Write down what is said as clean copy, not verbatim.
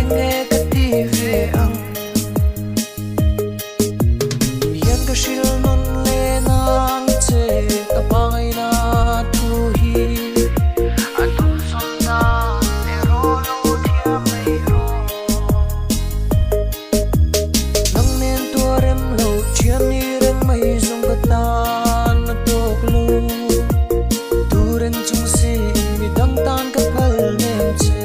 nghe cái đi về ang yan ka shil non le nang che ka pai na tu hi atu son na le ro lo thia mai ro nang nen tu rem lo chian ni rem mai zong ka ta na to lu tu ren chung si mi dang tan ka phal nem che